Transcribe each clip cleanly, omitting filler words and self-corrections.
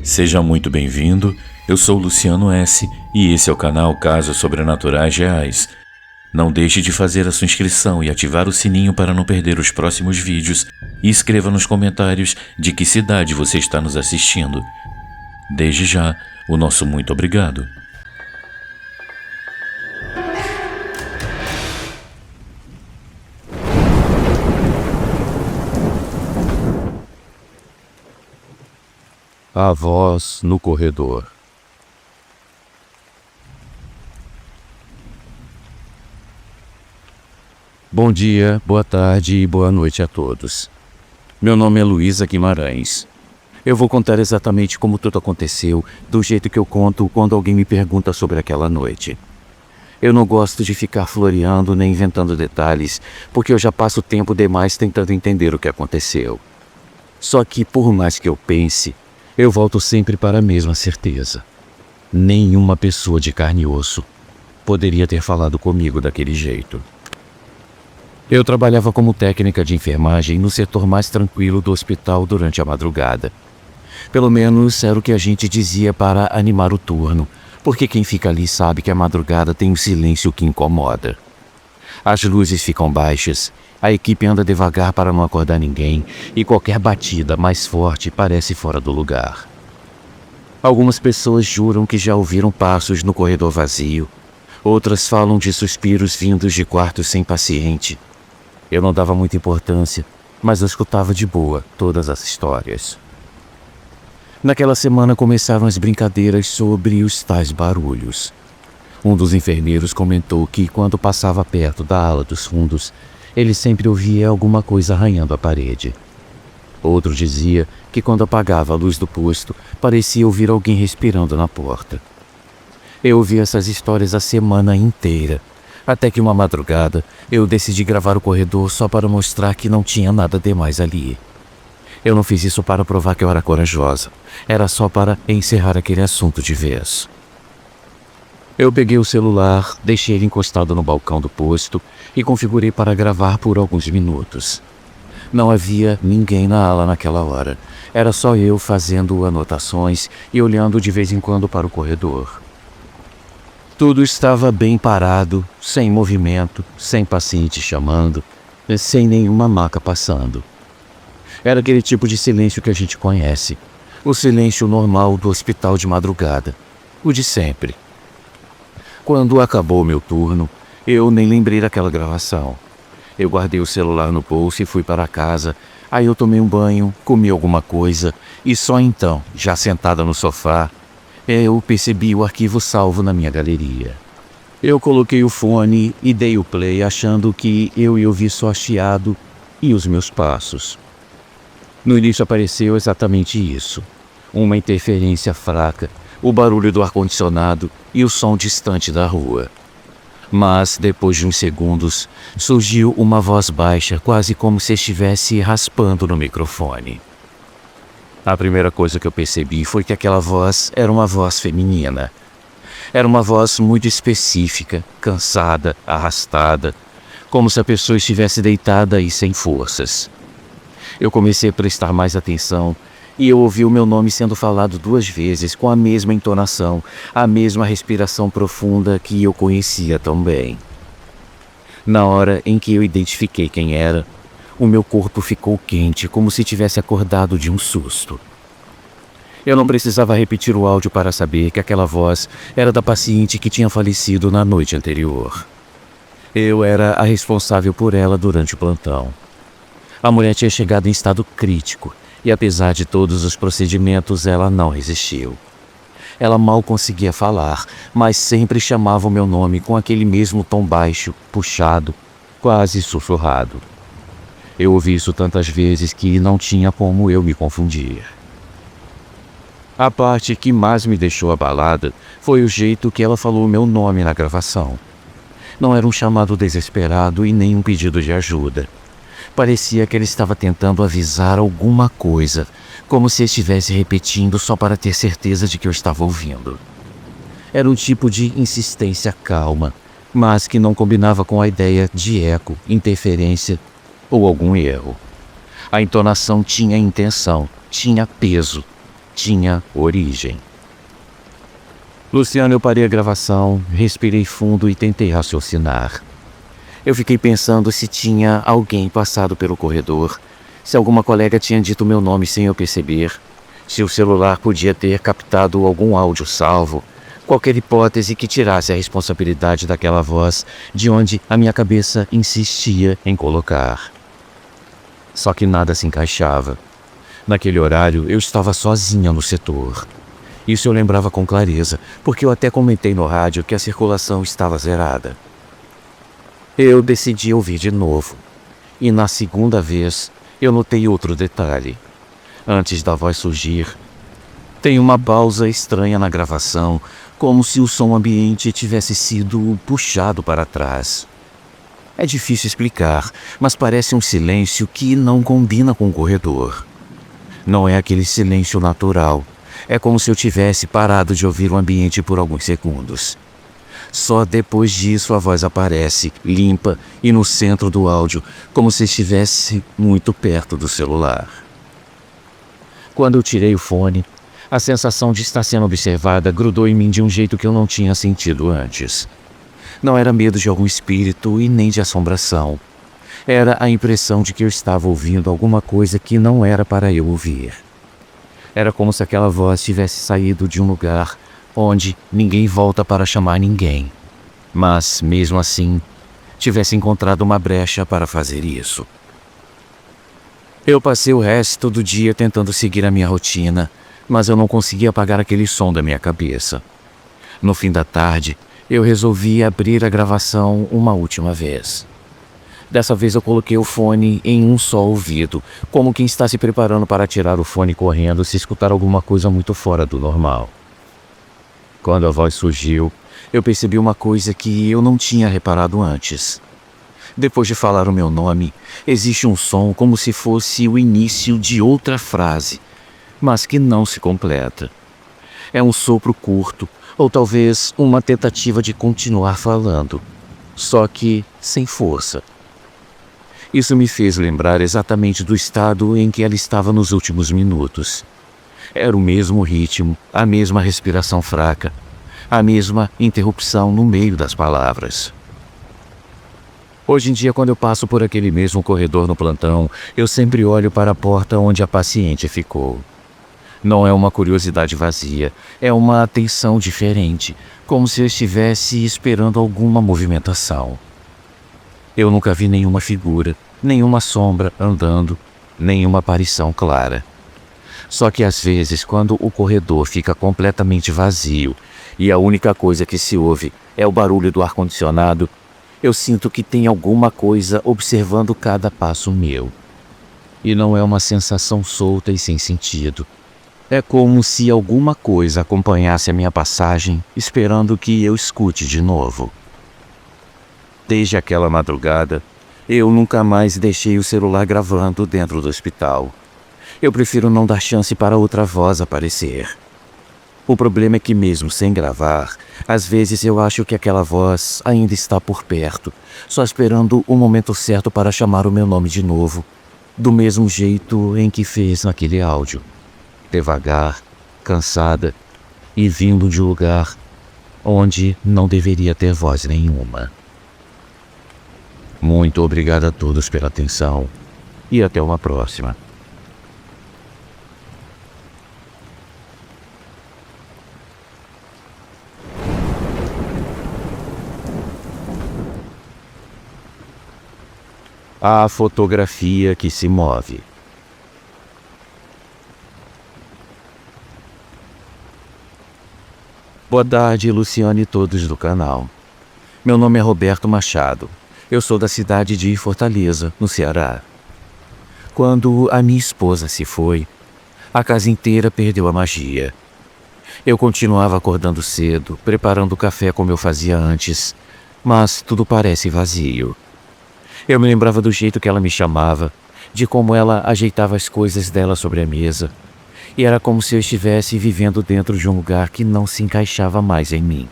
Seja muito bem-vindo, eu sou Luciano S. e esse é o canal Casos Sobrenaturais Reais. Não deixe de fazer a sua inscrição e ativar o sininho para não perder os próximos vídeos e escreva nos comentários de que cidade você está nos assistindo. Desde já, o nosso muito obrigado. A voz no corredor. Bom dia, boa tarde e boa noite a todos. Meu nome é Luísa Guimarães. Eu vou contar exatamente como tudo aconteceu, do jeito que eu conto quando alguém me pergunta sobre aquela noite. Eu não gosto de ficar floreando nem inventando detalhes, porque eu já passo tempo demais tentando entender o que aconteceu. Só que, por mais que eu pense, eu volto sempre para a mesma certeza. Nenhuma pessoa de carne e osso poderia ter falado comigo daquele jeito. Eu trabalhava como técnica de enfermagem no setor mais tranquilo do hospital durante a madrugada. Pelo menos era o que a gente dizia para animar o turno, porque quem fica ali sabe que a madrugada tem um silêncio que incomoda. As luzes ficam baixas, a equipe anda devagar para não acordar ninguém e qualquer batida mais forte parece fora do lugar. Algumas pessoas juram que já ouviram passos no corredor vazio, outras falam de suspiros vindos de quartos sem paciente. Eu não dava muita importância, mas eu escutava de boa todas as histórias. Naquela semana começaram as brincadeiras sobre os tais barulhos. Um dos enfermeiros comentou que quando passava perto da ala dos fundos, ele sempre ouvia alguma coisa arranhando a parede. Outro dizia que quando apagava a luz do posto, parecia ouvir alguém respirando na porta. Eu ouvi essas histórias a semana inteira, até que uma madrugada eu decidi gravar o corredor só para mostrar que não tinha nada demais ali. Eu não fiz isso para provar que eu era corajosa, era só para encerrar aquele assunto de vez. Eu peguei o celular, deixei ele encostado no balcão do posto e configurei para gravar por alguns minutos. Não havia ninguém na ala naquela hora. Era só eu fazendo anotações e olhando de vez em quando para o corredor. Tudo estava bem parado, sem movimento, sem paciente chamando, sem nenhuma maca passando. Era aquele tipo de silêncio que a gente conhece. O silêncio normal do hospital de madrugada. O de sempre. Quando acabou meu turno, eu nem lembrei daquela gravação. Eu guardei o celular no bolso e fui para casa. Aí eu tomei um banho, comi alguma coisa e só então, já sentada no sofá, eu percebi o arquivo salvo na minha galeria. Eu coloquei o fone e dei o play achando que eu ia ouvir só chiado e os meus passos. No início apareceu exatamente isso. Uma interferência fraca, o barulho do ar-condicionado e o som distante da rua. Mas, depois de uns segundos, surgiu uma voz baixa, quase como se estivesse raspando no microfone. A primeira coisa que eu percebi foi que aquela voz era uma voz feminina. Era uma voz muito específica, cansada, arrastada, como se a pessoa estivesse deitada e sem forças. Eu comecei a prestar mais atenção e eu ouvi o meu nome sendo falado 2 vezes com a mesma entonação, a mesma respiração profunda que eu conhecia tão bem. Na hora em que eu identifiquei quem era, o meu corpo ficou quente, como se tivesse acordado de um susto. Eu não precisava repetir o áudio para saber que aquela voz era da paciente que tinha falecido na noite anterior. Eu era a responsável por ela durante o plantão. A mulher tinha chegado em estado crítico e, apesar de todos os procedimentos, ela não resistiu. Ela mal conseguia falar, mas sempre chamava o meu nome com aquele mesmo tom baixo, puxado, quase sussurrado. Eu ouvi isso tantas vezes que não tinha como eu me confundir. A parte que mais me deixou abalada foi o jeito que ela falou o meu nome na gravação. Não era um chamado desesperado e nem um pedido de ajuda. Parecia que ela estava tentando avisar alguma coisa, como se estivesse repetindo só para ter certeza de que eu estava ouvindo. Era um tipo de insistência calma, mas que não combinava com a ideia de eco, interferência ou algum erro. A entonação tinha intenção, tinha peso. tinha origem. Luciano, eu parei a gravação, respirei fundo e tentei raciocinar. Eu fiquei pensando se tinha alguém passado pelo corredor, se alguma colega tinha dito meu nome sem eu perceber, se o celular podia ter captado algum áudio salvo, qualquer hipótese que tirasse a responsabilidade daquela voz de onde a minha cabeça insistia em colocar. Só que nada se encaixava. Naquele horário, eu estava sozinha no setor. Isso eu lembrava com clareza, porque eu até comentei no rádio que a circulação estava zerada. Eu decidi ouvir de novo. E na segunda vez, eu notei outro detalhe. Antes da voz surgir, tem uma pausa estranha na gravação, como se o som ambiente tivesse sido puxado para trás. É difícil explicar, mas parece um silêncio que não combina com o corredor. Não é aquele silêncio natural. É como se eu tivesse parado de ouvir o ambiente por alguns segundos. Só depois disso a voz aparece, limpa e no centro do áudio, como se estivesse muito perto do celular. Quando eu tirei o fone, a sensação de estar sendo observada grudou em mim de um jeito que eu não tinha sentido antes. Não era medo de algum espírito e nem de assombração. Era a impressão de que eu estava ouvindo alguma coisa que não era para eu ouvir. Era como se aquela voz tivesse saído de um lugar onde ninguém volta para chamar ninguém, mas, mesmo assim, tivesse encontrado uma brecha para fazer isso. Eu passei o resto do dia tentando seguir a minha rotina, mas eu não conseguia apagar aquele som da minha cabeça. No fim da tarde, eu resolvi abrir a gravação uma última vez. Dessa vez eu coloquei o fone em um só ouvido, como quem está se preparando para tirar o fone correndo se escutar alguma coisa muito fora do normal. Quando a voz surgiu, eu percebi uma coisa que eu não tinha reparado antes. Depois de falar o meu nome, existe um som como se fosse o início de outra frase, mas que não se completa. É um sopro curto, ou talvez uma tentativa de continuar falando, só que sem força. Isso me fez lembrar exatamente do estado em que ela estava nos últimos minutos. Era o mesmo ritmo, a mesma respiração fraca, a mesma interrupção no meio das palavras. Hoje em dia, quando eu passo por aquele mesmo corredor no plantão, eu sempre olho para a porta onde a paciente ficou. Não é uma curiosidade vazia, é uma atenção diferente, como se eu estivesse esperando alguma movimentação. Eu nunca vi nenhuma figura, nenhuma sombra andando, nenhuma aparição clara. Só que às vezes, quando o corredor fica completamente vazio e a única coisa que se ouve é o barulho do ar-condicionado, eu sinto que tem alguma coisa observando cada passo meu. E não é uma sensação solta e sem sentido. É como se alguma coisa acompanhasse a minha passagem, esperando que eu escute de novo. Desde aquela madrugada, eu nunca mais deixei o celular gravando dentro do hospital. Eu prefiro não dar chance para outra voz aparecer. O problema é que mesmo sem gravar, às vezes eu acho que aquela voz ainda está por perto, só esperando o momento certo para chamar o meu nome de novo, do mesmo jeito em que fez naquele áudio. Devagar, cansada e vindo de um lugar onde não deveria ter voz nenhuma. Muito obrigado a todos pela atenção e até uma próxima. A fotografia que se move. Boa tarde, Luciane e todos do canal. Meu nome é Roberto Machado. Eu sou da cidade de Fortaleza, no Ceará. Quando a minha esposa se foi, a casa inteira perdeu a magia. Eu continuava acordando cedo, preparando o café como eu fazia antes, mas tudo parece vazio. Eu me lembrava do jeito que ela me chamava, de como ela ajeitava as coisas dela sobre a mesa, e era como se eu estivesse vivendo dentro de um lugar que não se encaixava mais em mim.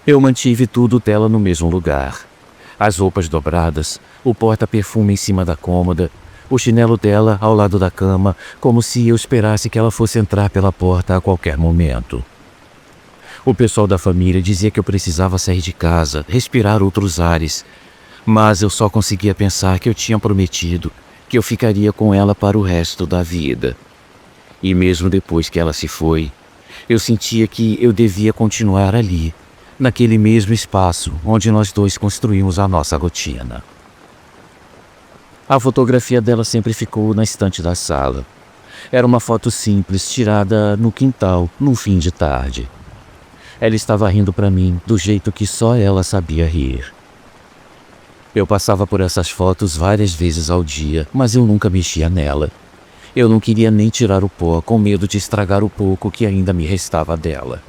Eu mantive tudo dela no mesmo lugar. As roupas dobradas, o porta-perfume em cima da cômoda, o chinelo dela ao lado da cama, como se eu esperasse que ela fosse entrar pela porta a qualquer momento. O pessoal da família dizia que eu precisava sair de casa, respirar outros ares, mas eu só conseguia pensar que eu tinha prometido que eu ficaria com ela para o resto da vida. E mesmo depois que ela se foi, eu sentia que eu devia continuar ali, naquele mesmo espaço onde nós dois construímos a nossa rotina. A fotografia dela sempre ficou na estante da sala. Era uma foto simples tirada no quintal, num fim de tarde. Ela estava rindo para mim do jeito que só ela sabia rir. Eu passava por essas fotos várias vezes ao dia, mas eu nunca mexia nela. Eu não queria nem tirar o pó, com medo de estragar o pouco que ainda me restava dela.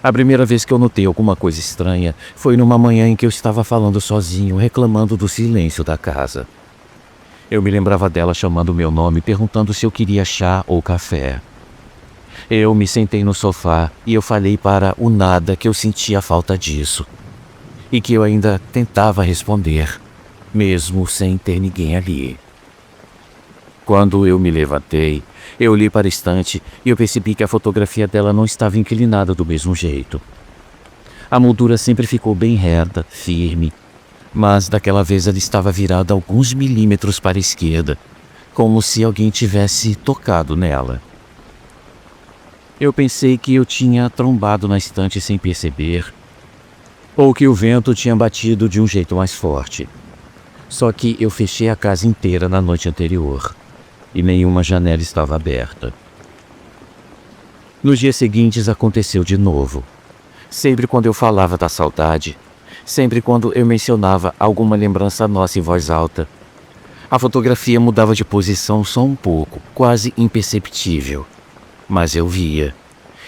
A primeira vez que eu notei alguma coisa estranha foi numa manhã em que eu estava falando sozinho, reclamando do silêncio da casa. Eu me lembrava dela chamando meu nome, perguntando se eu queria chá ou café. Eu me sentei no sofá e eu falei para o nada que eu sentia falta disso. E que eu ainda tentava responder, mesmo sem ter ninguém ali. Quando eu me levantei, eu olhei para a estante e eu percebi que a fotografia dela não estava inclinada do mesmo jeito. A moldura sempre ficou bem reta, firme, mas daquela vez ela estava virada alguns milímetros para a esquerda, como se alguém tivesse tocado nela. Eu pensei que eu tinha trombado na estante sem perceber, ou que o vento tinha batido de um jeito mais forte. Só que eu fechei a casa inteira na noite anterior, e nenhuma janela estava aberta. Nos dias seguintes aconteceu de novo. Sempre quando eu falava da saudade, sempre quando eu mencionava alguma lembrança nossa em voz alta, a fotografia mudava de posição só um pouco, quase imperceptível. Mas eu via.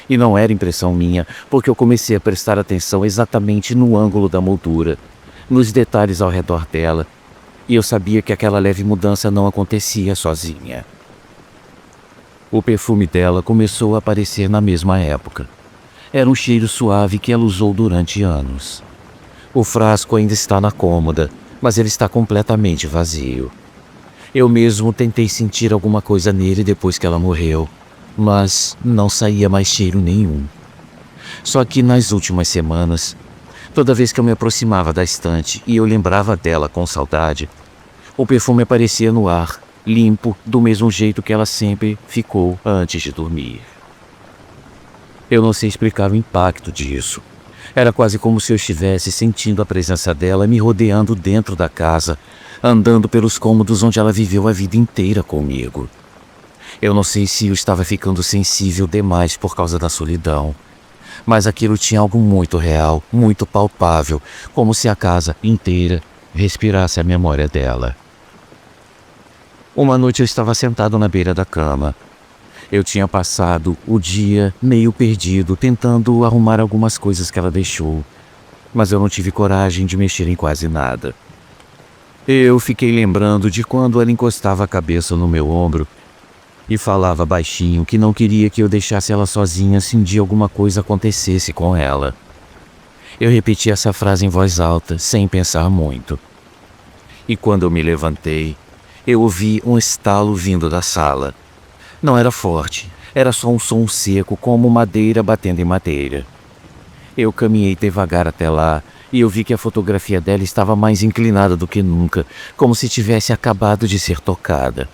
E não era impressão minha, porque eu comecei a prestar atenção exatamente no ângulo da moldura, nos detalhes ao redor dela, e eu sabia que aquela leve mudança não acontecia sozinha. O perfume dela começou a aparecer na mesma época. Era um cheiro suave que ela usou durante anos. O frasco ainda está na cômoda, mas ele está completamente vazio. Eu mesmo tentei sentir alguma coisa nele depois que ela morreu, mas não saía mais cheiro nenhum. Só que nas últimas semanas, toda vez que eu me aproximava da estante e eu lembrava dela com saudade, o perfume aparecia no ar, limpo, do mesmo jeito que ela sempre ficou antes de dormir. Eu não sei explicar o impacto disso. Era quase como se eu estivesse sentindo a presença dela me rodeando dentro da casa, andando pelos cômodos onde ela viveu a vida inteira comigo. Eu não sei se eu estava ficando sensível demais por causa da solidão, mas aquilo tinha algo muito real, muito palpável, como se a casa inteira respirasse a memória dela. Uma noite eu estava sentado na beira da cama. Eu tinha passado o dia meio perdido, tentando arrumar algumas coisas que ela deixou, mas eu não tive coragem de mexer em quase nada. Eu fiquei lembrando de quando ela encostava a cabeça no meu ombro e falava baixinho que não queria que eu deixasse ela sozinha se um dia alguma coisa acontecesse com ela. Eu repeti essa frase em voz alta, sem pensar muito. E quando eu me levantei, eu ouvi um estalo vindo da sala. Não era forte, era só um som seco, como madeira batendo em madeira. Eu caminhei devagar até lá e eu vi que a fotografia dela estava mais inclinada do que nunca, como se tivesse acabado de ser tocada.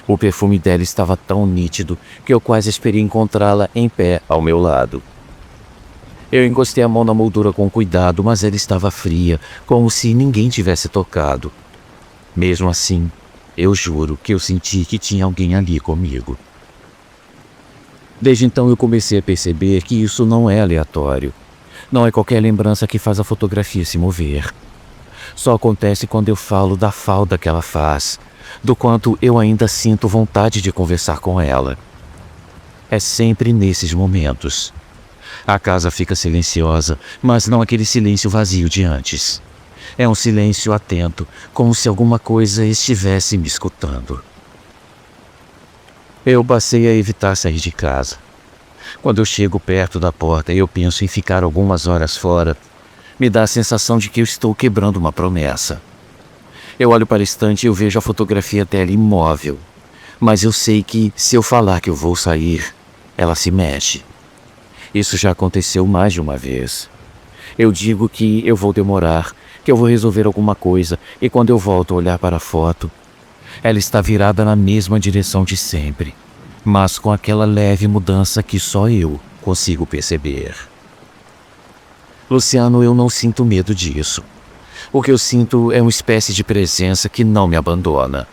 O perfume dela estava tão nítido que eu quase esperei encontrá-la em pé ao meu lado. Eu encostei a mão na moldura com cuidado, mas ela estava fria, como se ninguém tivesse tocado. Mesmo assim, eu juro que eu senti que tinha alguém ali comigo. Desde então eu comecei a perceber que isso não é aleatório. Não é qualquer lembrança que faz a fotografia se mover. Só acontece quando eu falo da falta que ela faz, do quanto eu ainda sinto vontade de conversar com ela. É sempre nesses momentos. A casa fica silenciosa, mas não aquele silêncio vazio de antes. É um silêncio atento, como se alguma coisa estivesse me escutando. Eu passei a evitar sair de casa. Quando eu chego perto da porta e eu penso em ficar algumas horas fora, me dá a sensação de que eu estou quebrando uma promessa. Eu olho para a estante e eu vejo a fotografia dela imóvel. Mas eu sei que, se eu falar que eu vou sair, ela se mexe. Isso já aconteceu mais de uma vez. Eu digo que eu vou demorar, que eu vou resolver alguma coisa, e quando eu volto a olhar para a foto, ela está virada na mesma direção de sempre, mas com aquela leve mudança que só eu consigo perceber. Luciano, eu não sinto medo disso. O que eu sinto é uma espécie de presença que não me abandona.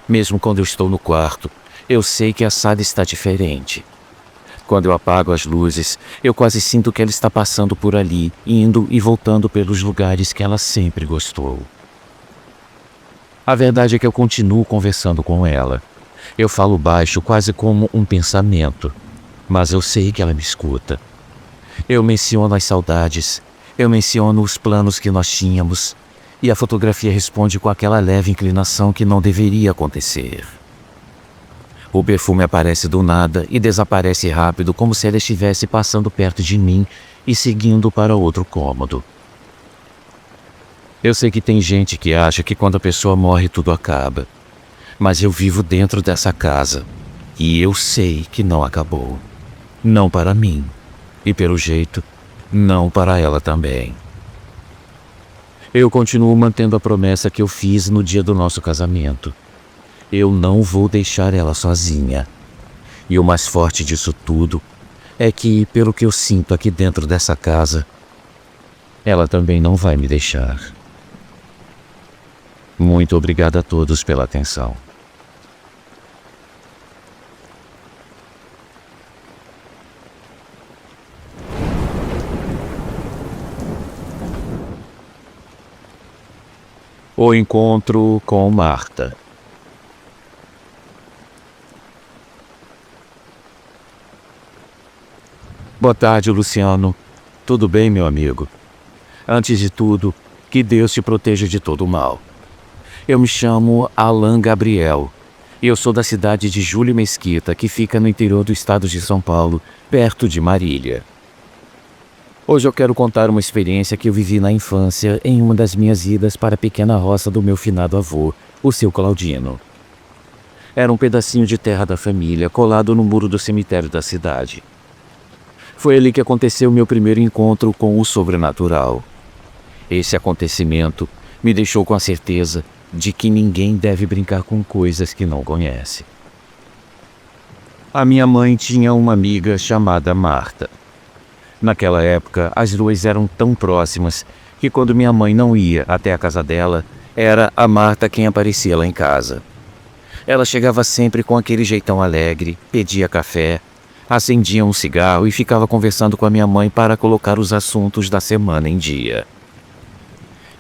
Mesmo quando eu estou no quarto, eu sei que a sala está diferente. Quando eu apago as luzes, eu quase sinto que ela está passando por ali, indo e voltando pelos lugares que ela sempre gostou. A verdade é que eu continuo conversando com ela. Eu falo baixo, quase como um pensamento, mas eu sei que ela me escuta. Eu menciono as saudades, eu menciono os planos que nós tínhamos, e a fotografia responde com aquela leve inclinação que não deveria acontecer. O perfume aparece do nada e desaparece rápido, como se ela estivesse passando perto de mim e seguindo para outro cômodo. Eu sei que tem gente que acha que quando a pessoa morre tudo acaba, mas eu vivo dentro dessa casa e eu sei que não acabou. Não para mim e, pelo jeito, não para ela também. Eu continuo mantendo a promessa que eu fiz no dia do nosso casamento. Eu não vou deixar ela sozinha. E o mais forte disso tudo é que, pelo que eu sinto aqui dentro dessa casa, ela também não vai me deixar. Muito obrigado a todos pela atenção. O encontro com Marta. Boa tarde, Luciano. Tudo bem, meu amigo? Antes de tudo, que Deus te proteja de todo o mal. Eu me chamo Alan Gabriel e eu sou da cidade de Júlio Mesquita, que fica no interior do estado de São Paulo, perto de Marília. Hoje eu quero contar uma experiência que eu vivi na infância em uma das minhas idas para a pequena roça do meu finado avô, o seu Claudino. Era um pedacinho de terra da família colado no muro do cemitério da cidade. Foi ali que aconteceu meu primeiro encontro com o sobrenatural. Esse acontecimento me deixou com a certeza de que ninguém deve brincar com coisas que não conhece. A minha mãe tinha uma amiga chamada Marta. Naquela época, as duas eram tão próximas que quando minha mãe não ia até a casa dela, era a Marta quem aparecia lá em casa. Ela chegava sempre com aquele jeitão alegre, pedia café, acendia um cigarro e ficava conversando com a minha mãe para colocar os assuntos da semana em dia.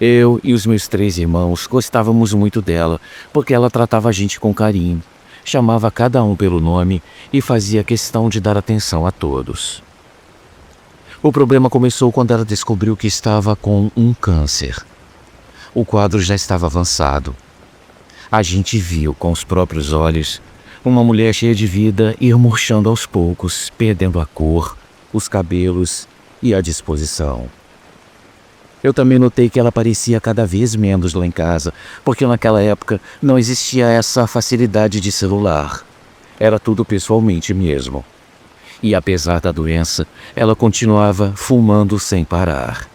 Eu e os meus 3 irmãos gostávamos muito dela, porque ela tratava a gente com carinho, chamava cada um pelo nome e fazia questão de dar atenção a todos. O problema começou quando ela descobriu que estava com um câncer. O quadro já estava avançado. A gente viu com os próprios olhos uma mulher cheia de vida ir murchando aos poucos, perdendo a cor, os cabelos e a disposição. Eu também notei que ela parecia cada vez menos lá em casa, porque naquela época não existia essa facilidade de celular. Era tudo pessoalmente mesmo. E apesar da doença, ela continuava fumando sem parar.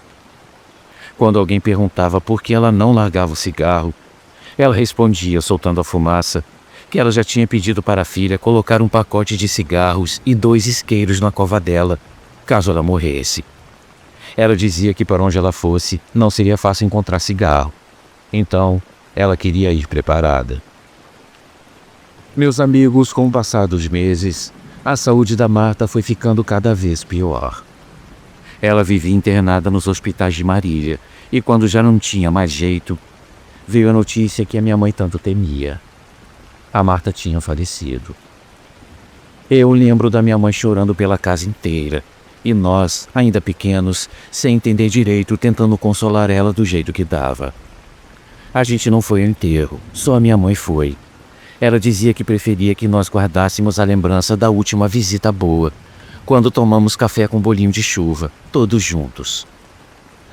Quando alguém perguntava por que ela não largava o cigarro, ela respondia, soltando a fumaça, que ela já tinha pedido para a filha colocar um pacote de cigarros e 2 isqueiros na cova dela, caso ela morresse. Ela dizia que para onde ela fosse, não seria fácil encontrar cigarro. Então, ela queria ir preparada. Meus amigos, com o passar dos meses, a saúde da Marta foi ficando cada vez pior. Ela vivia internada nos hospitais de Marília e quando já não tinha mais jeito, veio a notícia que a minha mãe tanto temia. A Marta tinha falecido. Eu lembro da minha mãe chorando pela casa inteira e nós, ainda pequenos, sem entender direito, tentando consolar ela do jeito que dava. A gente não foi ao enterro, só a minha mãe foi. Ela dizia que preferia que nós guardássemos a lembrança da última visita boa, quando tomamos café com bolinho de chuva, todos juntos.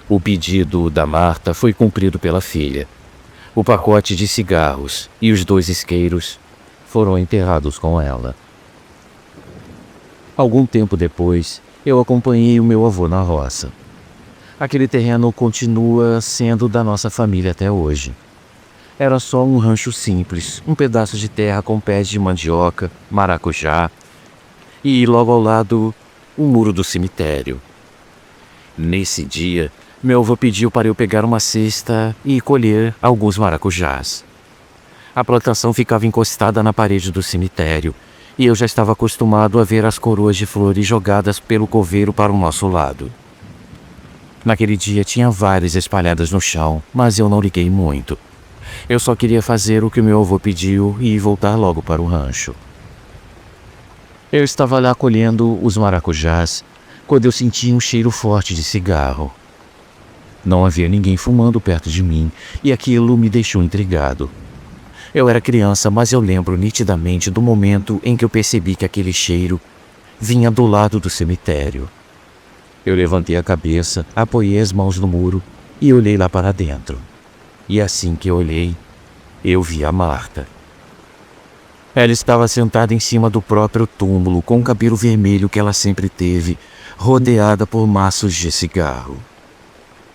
O pedido da Marta foi cumprido pela filha. O pacote de cigarros e os 2 isqueiros foram enterrados com ela. Algum tempo depois, eu acompanhei o meu avô na roça. Aquele terreno continua sendo da nossa família até hoje. Era só um rancho simples, um pedaço de terra com pés de mandioca, maracujá e, logo ao lado, o muro do cemitério. Nesse dia, meu avô pediu para eu pegar uma cesta e colher alguns maracujás. A plantação ficava encostada na parede do cemitério e eu já estava acostumado a ver as coroas de flores jogadas pelo coveiro para o nosso lado. Naquele dia tinha várias espalhadas no chão, mas eu não liguei muito. Eu só queria fazer o que meu avô pediu e voltar logo para o rancho. Eu estava lá colhendo os maracujás quando eu senti um cheiro forte de cigarro. Não havia ninguém fumando perto de mim e aquilo me deixou intrigado. Eu era criança, mas eu lembro nitidamente do momento em que eu percebi que aquele cheiro vinha do lado do cemitério. Eu levantei a cabeça, apoiei as mãos no muro e olhei lá para dentro. E assim que eu olhei, eu vi a Marta. Ela estava sentada em cima do próprio túmulo, com o cabelo vermelho que ela sempre teve, rodeada por maços de cigarro.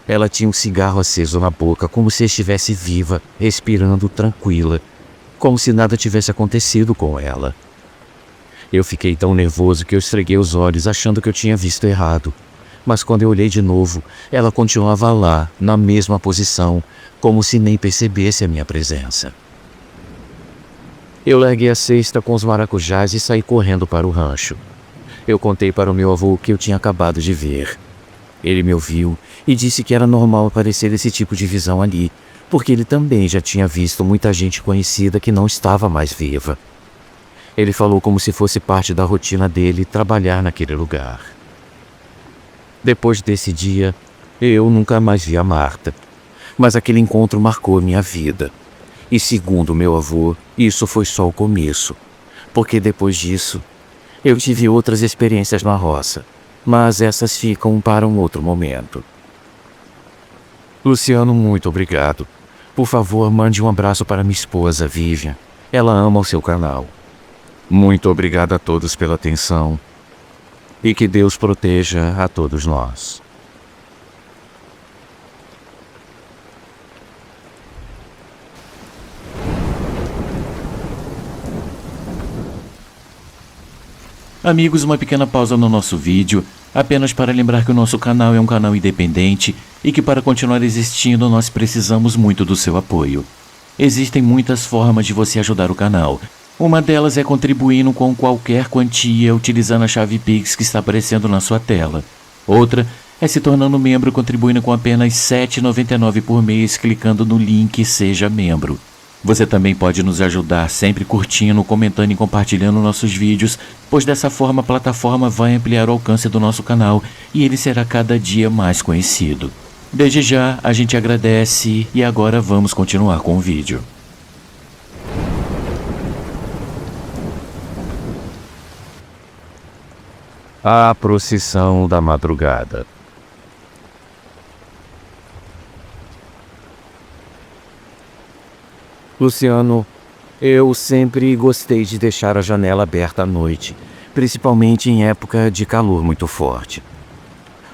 Ela tinha um cigarro aceso na boca, como se estivesse viva, respirando tranquila, como se nada tivesse acontecido com ela. Eu fiquei tão nervoso que eu esfreguei os olhos, achando que eu tinha visto errado. Mas quando eu olhei de novo, ela continuava lá, na mesma posição, como se nem percebesse a minha presença. Eu larguei a cesta com os maracujás e saí correndo para o rancho. Eu contei para o meu avô o que eu tinha acabado de ver. Ele me ouviu e disse que era normal aparecer esse tipo de visão ali, porque ele também já tinha visto muita gente conhecida que não estava mais viva. Ele falou como se fosse parte da rotina dele trabalhar naquele lugar. Depois desse dia, eu nunca mais vi a Marta. Mas aquele encontro marcou minha vida. E segundo meu avô, isso foi só o começo. Porque depois disso, eu tive outras experiências na roça. Mas essas ficam para um outro momento. Luciano, muito obrigado. Por favor, mande um abraço para minha esposa, Vivian. Ela ama o seu canal. Muito obrigado a todos pela atenção. E que Deus proteja a todos nós. Amigos, uma pequena pausa no nosso vídeo, apenas para lembrar que o nosso canal é um canal independente e que para continuar existindo nós precisamos muito do seu apoio. Existem muitas formas de você ajudar o canal. Uma delas é contribuindo com qualquer quantia utilizando a chave Pix que está aparecendo na sua tela. Outra é se tornando membro contribuindo com apenas R$ 7,99 por mês clicando no link Seja Membro. Você também pode nos ajudar sempre curtindo, comentando e compartilhando nossos vídeos, pois dessa forma a plataforma vai ampliar o alcance do nosso canal e ele será cada dia mais conhecido. Desde já, a gente agradece e agora vamos continuar com o vídeo. A procissão da madrugada. Luciano, eu sempre gostei de deixar a janela aberta à noite, principalmente em época de calor muito forte.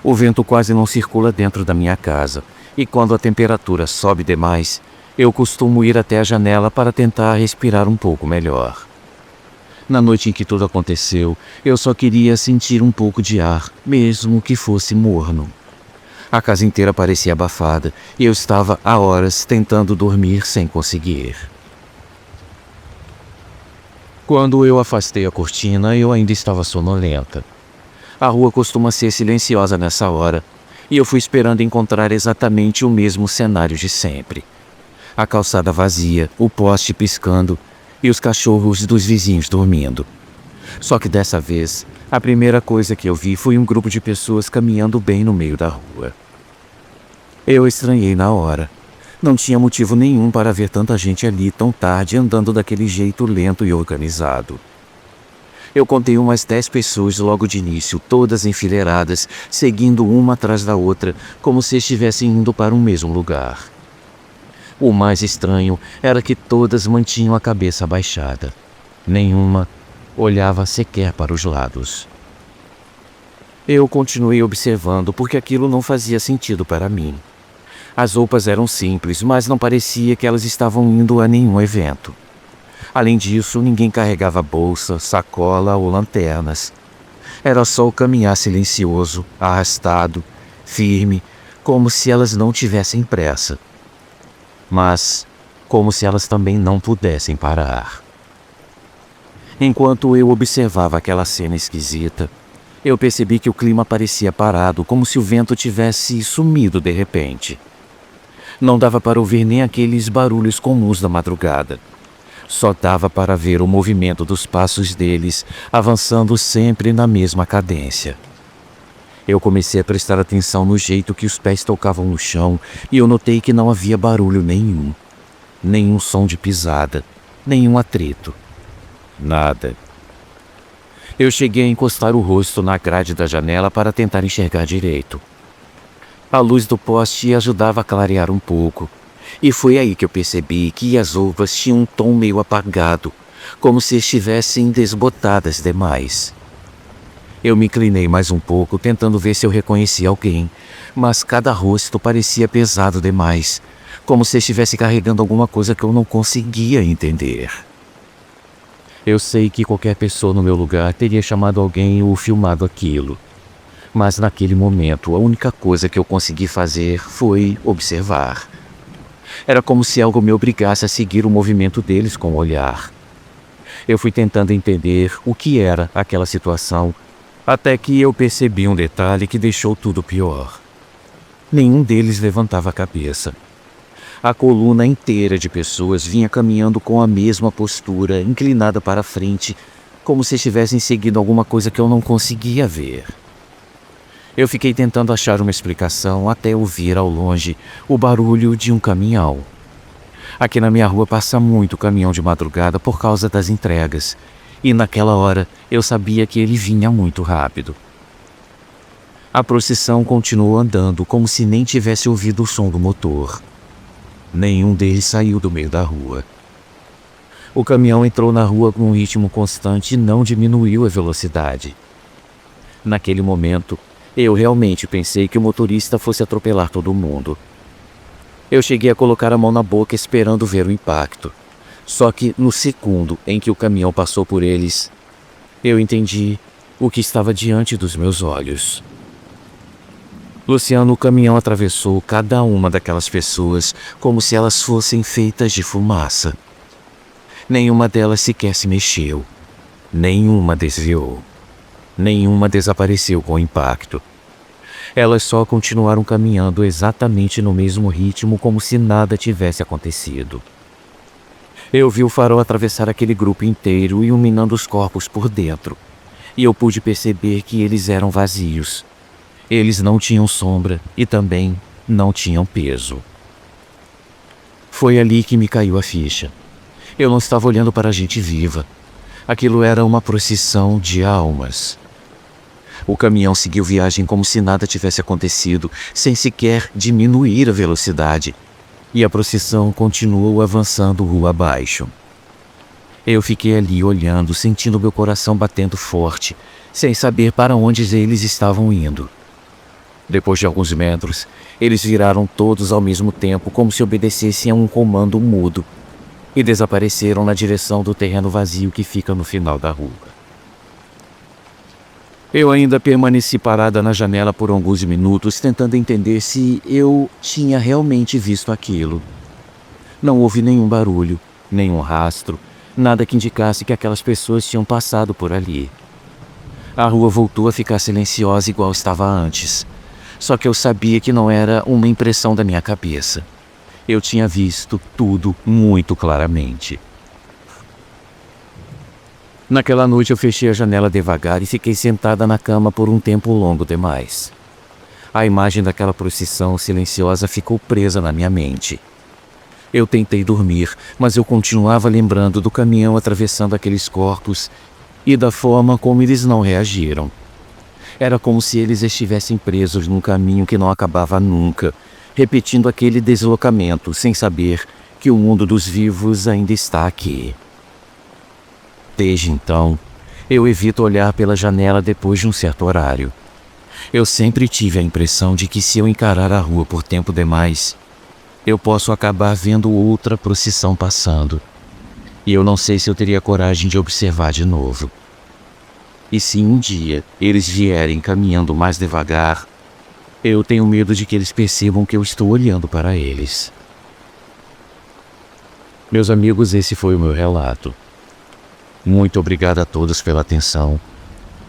O vento quase não circula dentro da minha casa, e quando a temperatura sobe demais, eu costumo ir até a janela para tentar respirar um pouco melhor. Na noite em que tudo aconteceu, eu só queria sentir um pouco de ar, mesmo que fosse morno. A casa inteira parecia abafada e eu estava há horas tentando dormir sem conseguir. Quando eu afastei a cortina, eu ainda estava sonolenta. A rua costuma ser silenciosa nessa hora e eu fui esperando encontrar exatamente o mesmo cenário de sempre. A calçada vazia, o poste piscando e os cachorros dos vizinhos dormindo. Só que dessa vez, a primeira coisa que eu vi foi um grupo de pessoas caminhando bem no meio da rua. Eu estranhei na hora. Não tinha motivo nenhum para ver tanta gente ali tão tarde andando daquele jeito lento e organizado. Eu contei umas 10 pessoas logo de início, todas enfileiradas, seguindo uma atrás da outra, como se estivessem indo para o mesmo lugar. O mais estranho era que todas mantinham a cabeça abaixada. Nenhuma olhava sequer para os lados. Eu continuei observando porque aquilo não fazia sentido para mim. As roupas eram simples, mas não parecia que elas estavam indo a nenhum evento. Além disso, ninguém carregava bolsa, sacola ou lanternas. Era só o caminhar silencioso, arrastado, firme, como se elas não tivessem pressa. Mas como se elas também não pudessem parar. Enquanto eu observava aquela cena esquisita, eu percebi que o clima parecia parado, como se o vento tivesse sumido de repente. Não dava para ouvir nem aqueles barulhos comuns da madrugada. Só dava para ver o movimento dos passos deles, avançando sempre na mesma cadência. Eu comecei a prestar atenção no jeito que os pés tocavam no chão e eu notei que não havia barulho nenhum. Nenhum som de pisada, nenhum atrito. Nada. Eu cheguei a encostar o rosto na grade da janela para tentar enxergar direito. A luz do poste ajudava a clarear um pouco, e foi aí que eu percebi que as roupas tinham um tom meio apagado, como se estivessem desbotadas demais. Eu me inclinei mais um pouco, tentando ver se eu reconhecia alguém, mas cada rosto parecia pesado demais, como se estivesse carregando alguma coisa que eu não conseguia entender. Eu sei que qualquer pessoa no meu lugar teria chamado alguém ou filmado aquilo. Mas naquele momento, a única coisa que eu consegui fazer foi observar. Era como se algo me obrigasse a seguir o movimento deles com o olhar. Eu fui tentando entender o que era aquela situação, até que eu percebi um detalhe que deixou tudo pior. Nenhum deles levantava a cabeça. A coluna inteira de pessoas vinha caminhando com a mesma postura, inclinada para a frente, como se estivessem seguindo alguma coisa que eu não conseguia ver. Eu fiquei tentando achar uma explicação até ouvir ao longe o barulho de um caminhão. Aqui na minha rua passa muito caminhão de madrugada por causa das entregas, e naquela hora eu sabia que ele vinha muito rápido. A procissão continuou andando como se nem tivesse ouvido o som do motor. Nenhum deles saiu do meio da rua. O caminhão entrou na rua com um ritmo constante e não diminuiu a velocidade. Naquele momento, eu realmente pensei que o motorista fosse atropelar todo mundo. Eu cheguei a colocar a mão na boca esperando ver o impacto. Só que no segundo em que o caminhão passou por eles, eu entendi o que estava diante dos meus olhos. Luciano, o caminhão atravessou cada uma daquelas pessoas como se elas fossem feitas de fumaça. Nenhuma delas sequer se mexeu. Nenhuma desviou. Nenhuma desapareceu com o impacto. Elas só continuaram caminhando exatamente no mesmo ritmo, como se nada tivesse acontecido. Eu vi o farol atravessar aquele grupo inteiro, iluminando os corpos por dentro. E eu pude perceber que eles eram vazios. Eles não tinham sombra e também não tinham peso. Foi ali que me caiu a ficha. Eu não estava olhando para a gente viva. Aquilo era uma procissão de almas. O caminhão seguiu viagem como se nada tivesse acontecido, sem sequer diminuir a velocidade. E a procissão continuou avançando rua abaixo. Eu fiquei ali olhando, sentindo meu coração batendo forte, sem saber para onde eles estavam indo. Depois de alguns metros, eles viraram todos ao mesmo tempo, como se obedecessem a um comando mudo, e desapareceram na direção do terreno vazio que fica no final da rua. Eu ainda permaneci parada na janela por alguns minutos, tentando entender se eu tinha realmente visto aquilo. Não houve nenhum barulho, nenhum rastro, nada que indicasse que aquelas pessoas tinham passado por ali. A rua voltou a ficar silenciosa igual estava antes. Só que eu sabia que não era uma impressão da minha cabeça. Eu tinha visto tudo muito claramente. Naquela noite eu fechei a janela devagar e fiquei sentada na cama por um tempo longo demais. A imagem daquela procissão silenciosa ficou presa na minha mente. Eu tentei dormir, mas eu continuava lembrando do caminhão atravessando aqueles corpos e da forma como eles não reagiram. Era como se eles estivessem presos num caminho que não acabava nunca, repetindo aquele deslocamento sem saber que o mundo dos vivos ainda está aqui. Desde então, eu evito olhar pela janela depois de um certo horário. Eu sempre tive a impressão de que se eu encarar a rua por tempo demais, eu posso acabar vendo outra procissão passando. E eu não sei se eu teria coragem de observar de novo. E se um dia eles vierem caminhando mais devagar, eu tenho medo de que eles percebam que eu estou olhando para eles. Meus amigos, esse foi o meu relato. Muito obrigado a todos pela atenção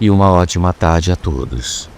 e uma ótima tarde a todos.